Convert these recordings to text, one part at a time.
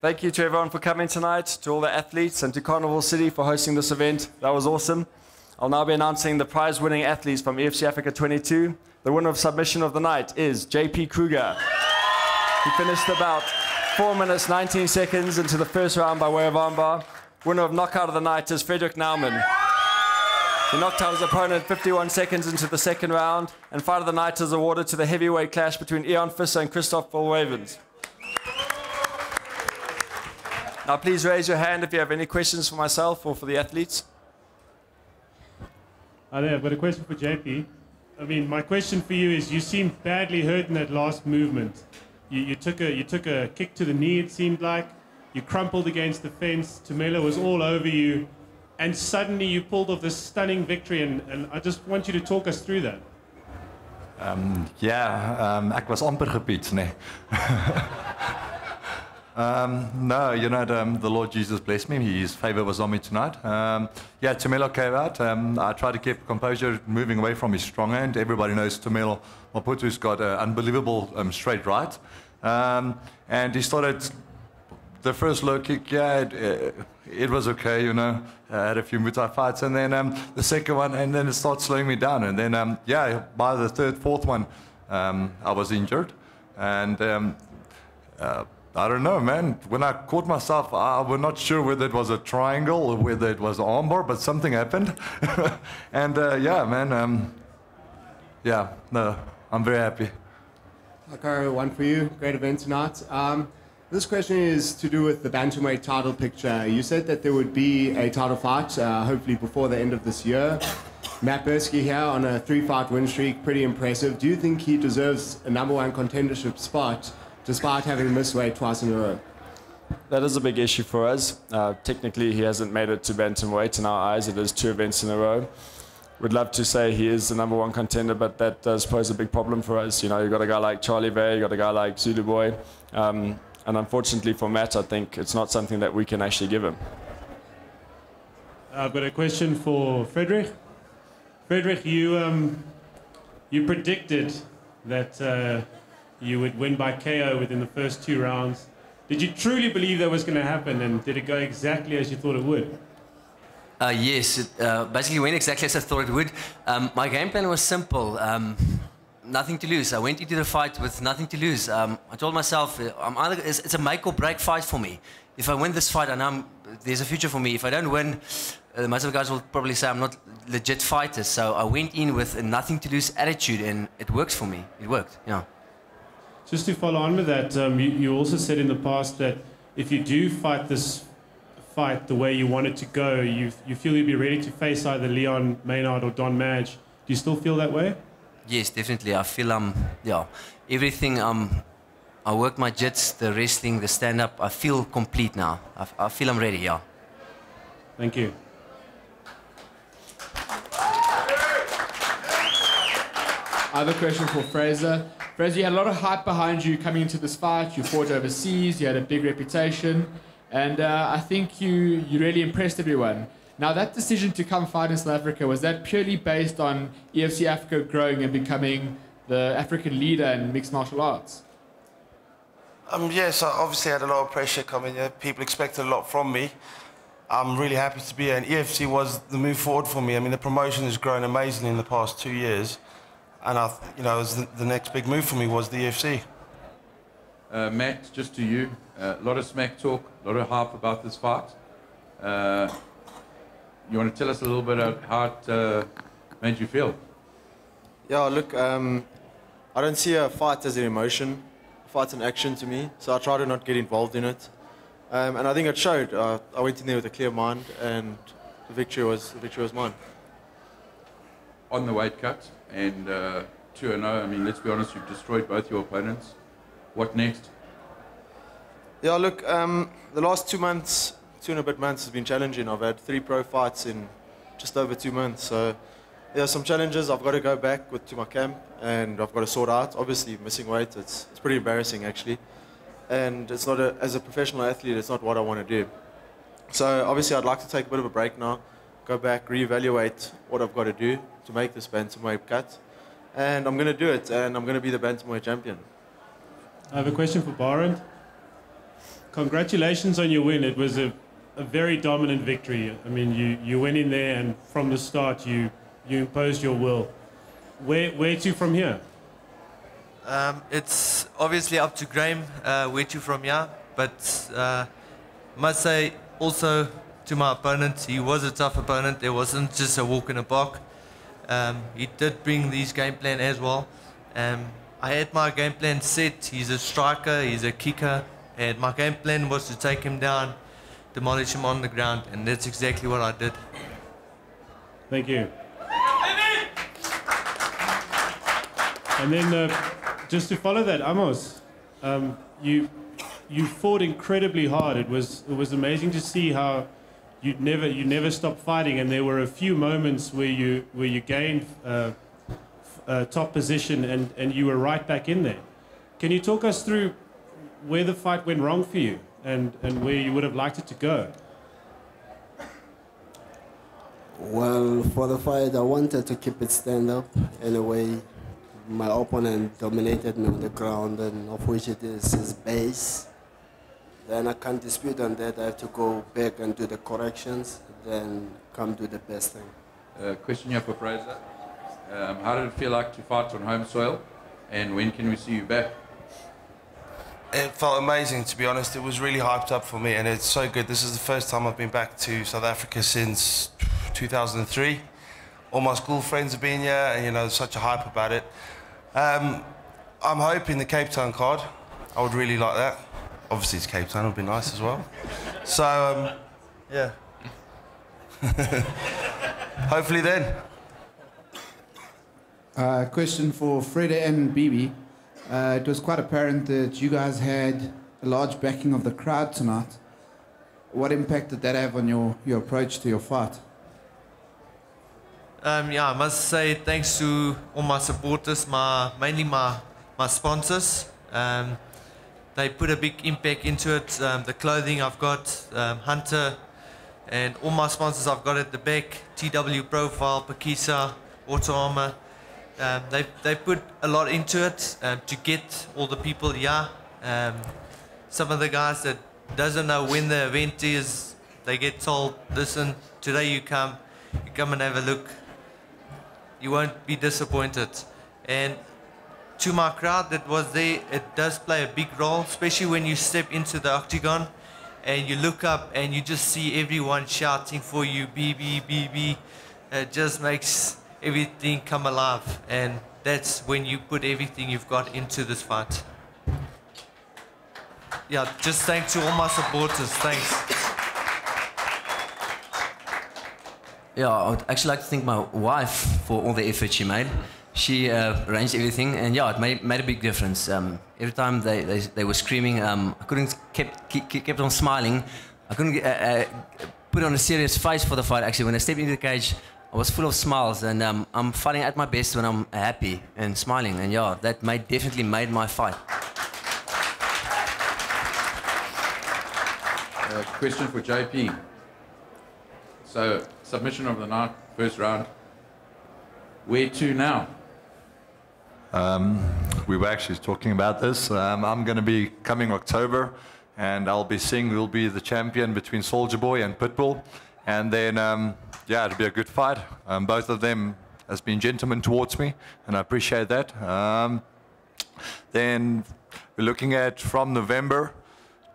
Thank you to everyone for coming tonight, to all the athletes, and to Carnival City for hosting this event. That was awesome. I'll now be announcing the prize-winning athletes from EFC Africa 22. The winner of submission of the night is JP Kruger. He finished about 4 minutes, 19 seconds into the first round by way of armbar. Winner of knockout of the night is Frederick Naumann. He knocked out his opponent 51 seconds into the second round, and fight of the night is awarded to the heavyweight clash between Ian Visser and Christoph Volwevens. Now please raise your hand if you have any questions for myself or for the athletes. Hi there, I've got a question for JP. I mean, my question for you is, you seemed badly hurt in that last movement. You took a kick to the knee, it seemed like. You crumpled against the fence. Tumelo was all over you. And suddenly you pulled off this stunning victory. And I just want you to talk us through that. Ek was amper gepiet, nee. No, you know, the Lord Jesus blessed me. His favor was on me tonight. Tumelo came out. I tried to keep composure, moving away from his strong hand. Everybody knows Tumelo Maputo's got an unbelievable straight right. And he started the first low kick. It was okay, you know. I had a few Muay Thai fights, and then the second one, and then it started slowing me down. And then, by the third, fourth one, I was injured. And I don't know, man. When I caught myself, I was not sure whether it was a triangle or whether it was an armbar, but something happened. And I'm very happy. Akaro, one for you. Great event tonight. This question is to do with the bantamweight title picture. You said that there would be a title fight, hopefully before the end of this year. Matt Bursky here on a 3-fight win streak, pretty impressive. Do you think he deserves a #1 contendership spot, despite having missed weight twice in a row? That is a big issue for us. Technically, he hasn't made it to bantamweight in our eyes. It is 2 events in a row. We'd love to say he is the #1 contender, but that does pose a big problem for us. You know, you've got a guy like Charlie Vey, you've got a guy like Zulu Boy. And unfortunately for Matt, I think it's not something that we can actually give him. I've got a question for Frederick. Frederick, you predicted that you would win by KO within the first 2 rounds. Did you truly believe that was going to happen, and did it go exactly as you thought it would? Yes, it basically went exactly as I thought it would. My game plan was simple. Nothing to lose. I went into the fight with nothing to lose. I told myself, it's a make or break fight for me. If I win this fight, I know there's a future for me. If I don't win, most of the guys will probably say I'm not legit fighters. So I went in with a nothing to lose attitude, and it works for me. It worked, yeah. Just to follow on with that, you also said in the past that if you do fight this fight the way you want it to go, you feel you'll be ready to face either Leon Maynard or Don Madge. Do you still feel that way? Yes, definitely. I feel everything. I worked my jits, the wrestling, the stand-up. I feel complete now. I feel I'm ready. Yeah. Thank you. I have a question for Fraser. Fraser, you had a lot of hype behind you coming into this fight. You fought overseas. You had a big reputation, and I think you really impressed everyone. Now, that decision to come fight in South Africa, was that purely based on EFC Africa growing and becoming the African leader in mixed martial arts? Yes, I obviously had a lot of pressure coming here. People expected a lot from me. I'm really happy to be here, and EFC was the move forward for me. I mean, the promotion has grown amazingly in the past 2 years, and the next big move for me was the EFC. Matt, just to you, a lot of smack talk, a lot of hype about this fight. You want to tell us a little bit about how it made you feel? Yeah, look, I don't see a fight as an emotion. A fight's an action to me, so I try to not get involved in it. And I think it showed. I went in there with a clear mind, and the victory was mine. On the weight cut and 2-0, I mean, let's be honest, you've destroyed both your opponents. What next? Yeah, look, the last 2 months, 2 and a bit months has been challenging. I've had 3 pro fights in just over 2 months. So there are some challenges. I've got to go back to my camp, and I've got to sort out. Obviously, missing weight, it's pretty embarrassing, actually. And it's not as a professional athlete, it's not what I want to do. So obviously, I'd like to take a bit of a break now, go back, reevaluate what I've got to do to make this bantamweight cut. And I'm going to do it, and I'm going to be the bantamweight champion. I have a question for Barend. Congratulations on your win. It was a very dominant victory. I mean, you went in there and from the start you imposed your will. Where to from here? It's obviously up to Graham where to from here, but must say also to my opponent, he was a tough opponent. It wasn't just a walk in the park. He did bring these game plan as well. I had my game plan set. He's a striker, he's a kicker, and my game plan was to take him down, demolish him on the ground, and that's exactly what I did. Thank you. And then just to follow that, Amos, you fought incredibly hard. It was amazing to see how you never stopped fighting, and there were a few moments where you gained top position and you were right back in there. Can you talk us through where the fight went wrong for you and where you would have liked it to go? Well, for the fight, I wanted to keep it stand up. In a way, my opponent dominated me on the ground, and of which it is his base. Then I can't dispute on that. I have to go back and do the corrections, then come do the best thing. Question here for Fraser. How did it feel like to fight on home soil, and when can we see you back? It felt amazing, to be honest. It was really hyped up for me, and it's so good. This is the first time I've been back to South Africa since 2003. All my school friends have been here, and there's such a hype about it. I'm hoping the Cape Town card. I would really like that. Obviously, it's Cape Town. It would be nice as well. So, yeah. Hopefully then. Question for Freda and Bibi. It was quite apparent that you guys had a large backing of the crowd tonight. What impact did that have on your approach to your fight? Yeah, I must say thanks to all my supporters, mainly my sponsors. They put a big impact into it. The clothing I've got, Hunter, and all my sponsors I've got at the back, TW Profile, Pakisa, Auto Armor. They put a lot into it to get all the people here. Some of the guys that doesn't know when the event is, they get told, listen, today you come and have a look. You won't be disappointed. And to my crowd that was there, it does play a big role, especially when you step into the octagon and you look up and you just see everyone shouting for you, BB, BB. It just makes everything come alive, and that's when you put everything you've got into this fight. Yeah, just thanks to all my supporters. Thanks. Yeah, I would actually like to thank my wife for all the effort she made. She arranged everything, and yeah, it made a big difference. Every time they were screaming, I couldn't kept on smiling. I couldn't put on a serious face for the fight. Actually, when I stepped into the cage, I was full of smiles, and I'm fighting at my best when I'm happy and smiling. And yeah, that definitely made my fight. Question for JP. So, submission of the night, first round. Where to now? We were actually talking about this. I'm going to be coming October, and I'll be seeing who will be the champion between Soulja Boy and Pitbull. And then, yeah, it'll be a good fight. Both of them has been gentlemen towards me, and I appreciate that. Then we're looking at from November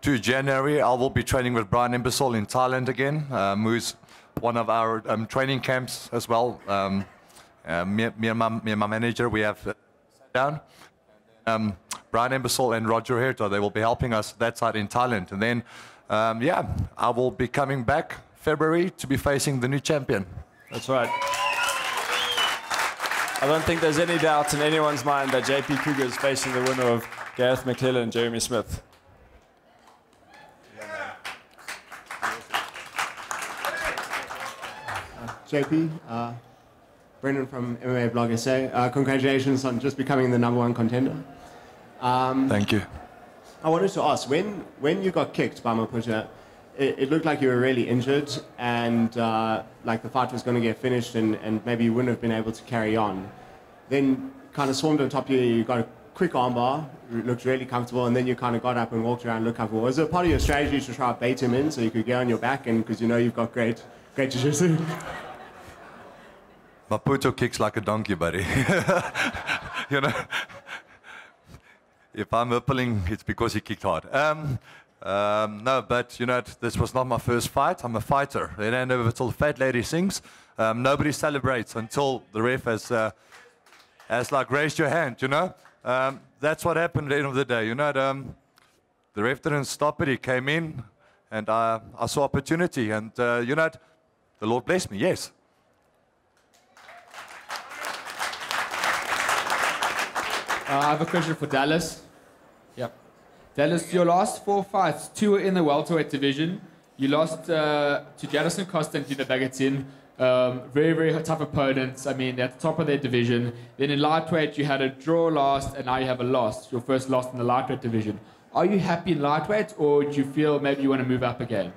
to January, I will be training with Brian Imbasol in Thailand again, who's one of our training camps as well. Me and my manager, we have sat down. Brian Imbasol and Roger Herta, they will be helping us that side in Thailand. And then, yeah, I will be coming back February to be facing the new champion. That's right. I don't think there's any doubt in anyone's mind that JP Kruger is facing the winner of Gareth McClellan and Jeremy Smith. JP, Brendan from MMA Blog SA. Congratulations on just becoming the #1 contender. Thank you. I wanted to ask, when you got kicked by Maputa, it looked like you were really injured, and like the fight was going to get finished, and maybe you wouldn't have been able to carry on. Then kind of swarmed on top of you, you got a quick armbar, looked really comfortable, and then you kind of got up and walked around and looked comfortable. Was it part of your strategy to try to bait him in so you could get on your back, and because you know you've got great jiu-jitsu? Maputo kicks like a donkey, buddy. You know, if I'm rippling, it's because he kicked hard. No, but you know, this was not my first fight. I'm a fighter. They don't know until the fat lady sings. Nobody celebrates until the ref has like raised your hand, you know. That's what happened at the end of the day. You know, the ref didn't stop it. He came in, and I saw opportunity, and you know, the Lord blessed me. Yes. I have a question for Dallas. Yep. Dallas, your last 4 fights, 2 were in the welterweight division. You lost to Jadison Costa and Dino Bagatin. Very, very tough opponents. I mean, at the top of their division. Then in lightweight, you had a draw last, and now you have a loss. Your first loss in the lightweight division. Are you happy in lightweight, or do you feel maybe you want to move up again?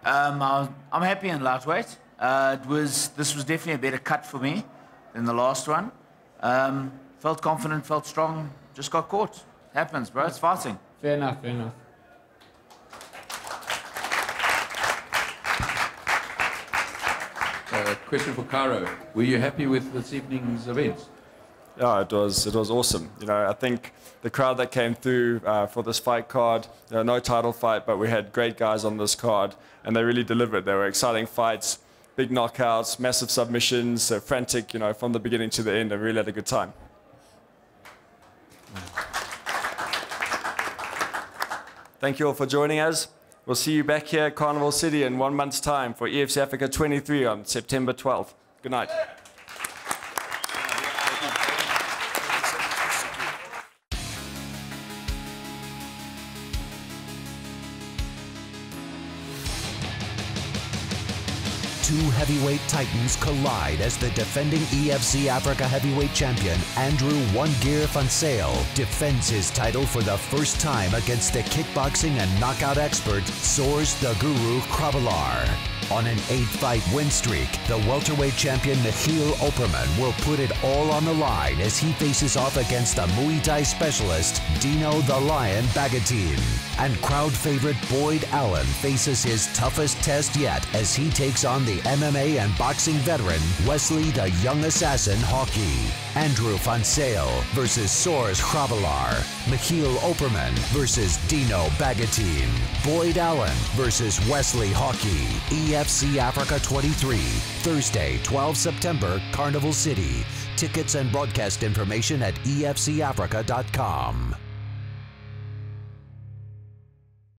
I'm happy in lightweight. This was definitely a better cut for me than the last one. Felt confident, felt strong, just got caught. Happens, bro. It's fighting. Fair enough, fair enough. Question for Cairo. Were you happy with this evening's events? Yeah, it was awesome. You know, I think the crowd that came through for this fight card, you know, no title fight, but we had great guys on this card, and they really delivered. They were exciting fights, big knockouts, massive submissions, frantic, you know, from the beginning to the end. I really had a good time. Thank you all for joining us. We'll see you back here at Carnival City in 1 month's time for EFC Africa 23 on September 12th. Good night. Two heavyweight titans collide as the defending EFC Africa heavyweight champion Andrew One Gear van Zyl defends his title for the first time against the kickboxing and knockout expert Soers the Guru Krabbelaar. On an 8-fight win streak, the welterweight champion Michiel Opperman will put it all on the line as he faces off against the Muay Thai specialist Dino the Lion Bagatin. And crowd favorite Boyd Allen faces his toughest test yet as he takes on the MMA and boxing veteran Wesley the Young Assassin Hockey. Andrew van Zyl versus Soers Krabbelaar. Michiel Opperman versus Dino Bagatin. Boyd Allen versus Wesley Hockey. EFC Africa 23, Thursday, 12 September, Carnival City. Tickets and broadcast information at efcafrica.com.